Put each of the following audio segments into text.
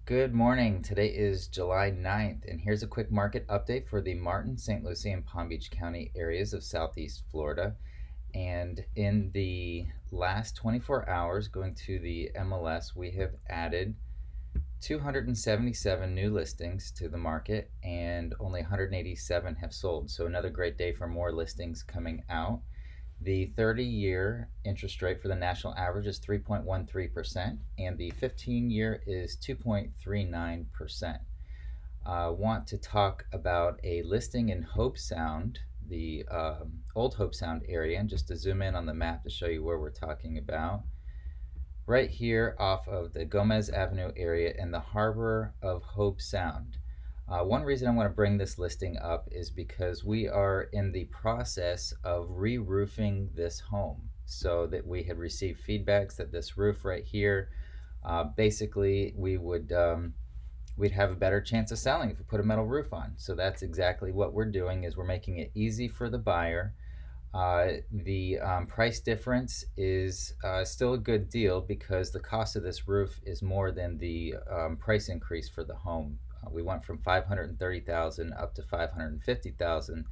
Good morning. Today is July 9th, and here's a quick market update for the Martin, St. Lucie, and Palm Beach County areas of Southeast Florida. And in the last 24 hours, going to the MLS, we have added 277 new listings to the market, and only 187 have sold. So another great day for more listings coming out. The 30-year interest rate for the national average is 3.13%, and the 15-year is 2.39%. Want to talk about a listing in Hobe Sound, the old Hobe Sound area, and just to zoom in on the map to show you where we're talking about. Right here off of the Gomez Avenue area in the harbor of Hobe Sound. One reason I want to bring this listing up is because we are in the process of re-roofing this home. So that we had received feedbacks that this roof right here, basically we'd have a better chance of selling if we put a metal roof on. So that's exactly what we're doing, is we're making it easy for the buyer. The price difference is still a good deal because the cost of this roof is more than the price increase for the home. We went from $530,000 up to $550,000,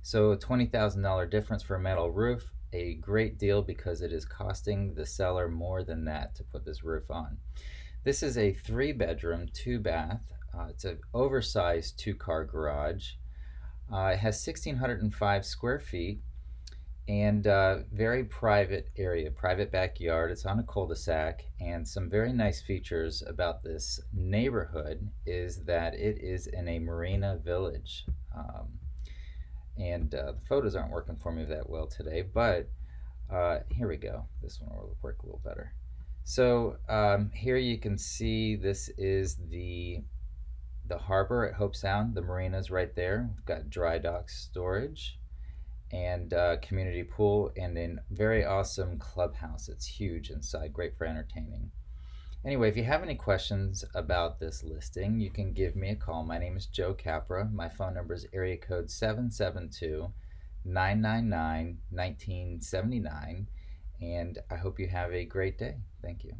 so a $20,000 difference for a metal roof. A great deal because it is costing the seller more than that to put this roof on. This is a 3-bedroom, 2-bath. It's an oversized 2-car garage. It has 1,605 square feet and very private area, private backyard. It's on a cul-de-sac, and some very nice features about this neighborhood is that it is in a marina village. The photos aren't working for me that well today, but here we go. This one will work a little better. So here you can see this is the harbor at Hobe Sound. The marina's right there. We've got dry dock storage and community pool, and a very awesome clubhouse. It's huge inside, great for entertaining. Anyway, if you have any questions about this listing, you can give me a call. My name is Joe Capra. My phone number is area code 772-999-1979, and I hope you have a great day. Thank you.